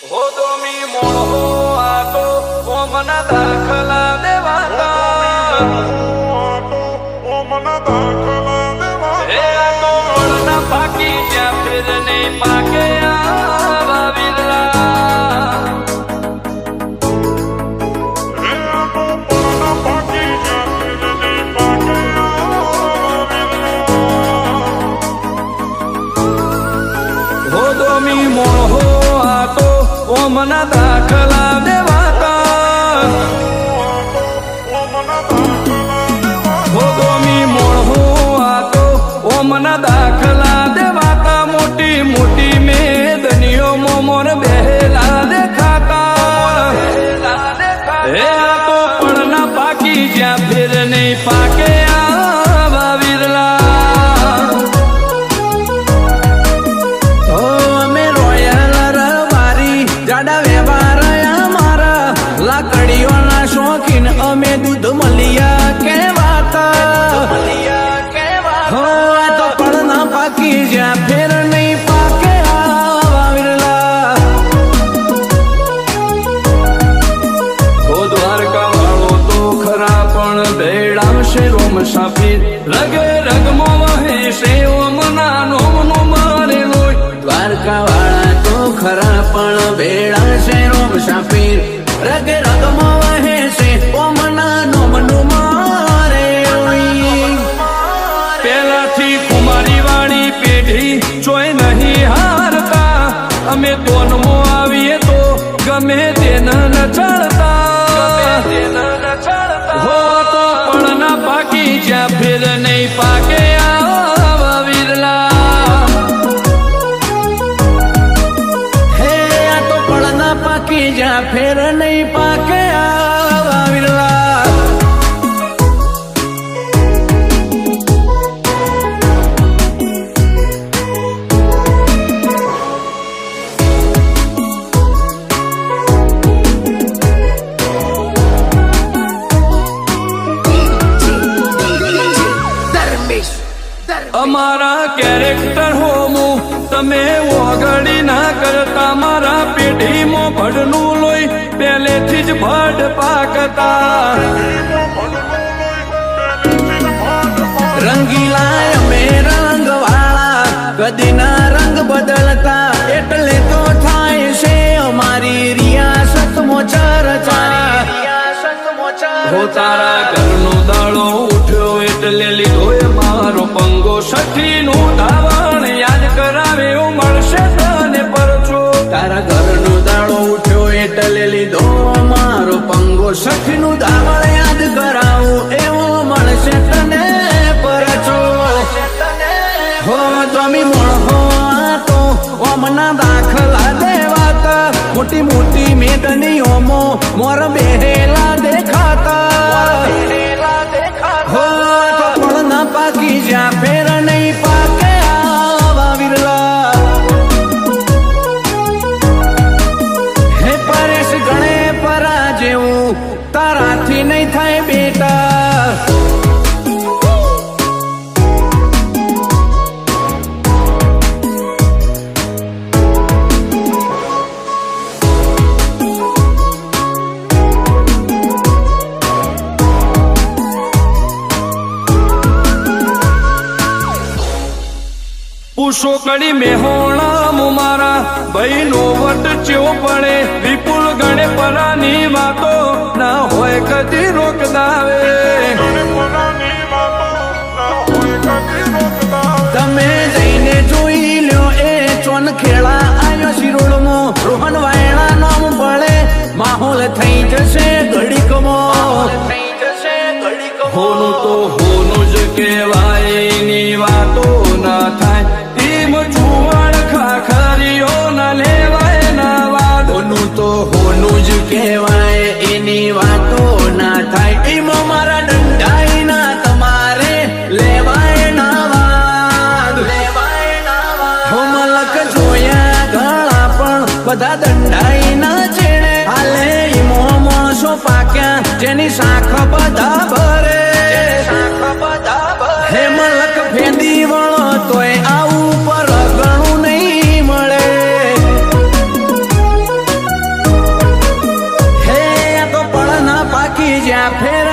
હો દોમી મોળો આતો ઓમના દાખલા દેવાતા હે આતો મોળના પાકી જ્યાં ફેર નહીં પાકે આવા વિરલા હો દોમી મોળો આતો ઓમના દાખલા દેવાતા હો દોમી મોળો આતો ઓમના દાખલા દેવાતા મોટી મોટી મેદનીઓ મોર બેહેલા દેખાતા હે આ તો પણના પાકી જ્યાં ફેર નહીં પાકે આવા વિરલા અમે દૂધ મલિયા કેવાતા હો આ તો પડના પાકી જ્યાં ફેર નહીં પાકે આવા વિરલા હો દ્વારકા વાળો તો ખરા પણ ભેળાવશે રોમ સાપીર રગે રગમો વહે છે ઓમના નોમનો મારે લોય દ્વારકા વાળા તો ખરા પણ ભેળાવશે રોમ સાપીર રગે રગમો વહે છે ઓમના નોમનું મારે પેલાથી કુમારી વાળી પેઢી જોઈ નહીં હારતા અમે તોનમો આવીએ તો ગમે તેને નચાડતા હો તો પણના પાકી જ્યાં ફેર નહીં પાકે આવા વિરલા હે આ તો પણના પાકી જ્યાં ફેર નહીં પાકે આવા વિરલા અમારા કેરેક્ટર હોમું તમે ઓગળી ના કરતા મારા પેઢીમાં ભડનું લોહી પહેલેથી જ ભડ પાકતા રંગીલા અમે રંગ વાળા કદીના રંગ બદલતા એટલે તો થાય છે અમારી રિયાસત ચર્ચા હો તારા ઘરનો દાડો ઉઠ્યો એટલે લીધો મારો પંગો સખીનું ધાવણ યાદ કરાવે એવું મળશે તને પરચો તારા ઘરનો દાડો ઉઠ્યો એટલે લીધો મારો પંગો સખીનું ધાવણ યાદ કરાવું એવો મળશે તને પરચો હો જમી મળો તો ઓમના દાખલા દેવાતા મોટી મોટી મેદનીઓમો મોર બેહેલા દેખાતા હો તો પણના પાકી જ્યાં ફેર નહીં પાકે આવા વિરલા હે પરેશ ગણે પરા જેવું તારાથી નહીં થાય બેટા પૂછો કડી મેહોણા મારા ભાઈ નો વટ ચેવો પડે વિપુલ ગણે પરાની વાતો ના હોય કદી રોકદાવે તમે જઈને જોઈ લ્યો એ ચોન ખેડા આયો શિરોડમાં રોહન વાયણા નામ પડે માહોલ થઈ જશે ઘડીકમો હોનું તો હોનું જ કહેવાય એની વાતો ના થાય જુવાડ ખાખરીઓ ના લેવાય ના વાદ હોનું તો હોનું જ કહેવાય એની વાતો ના થાય એમાં મારા દંડાઈ ના તમારે લેવાય ના વાદ હો મલક જોયા ઘણા પણ બધા દંડાઈ ના છેડે હાલે ઈમો માણસો પાક્યા જેની શાખ બધા ભરે હે મલક ફેંદી વળો તોય આવું પર ઘણું નહીં મળે જ્યાં ફેર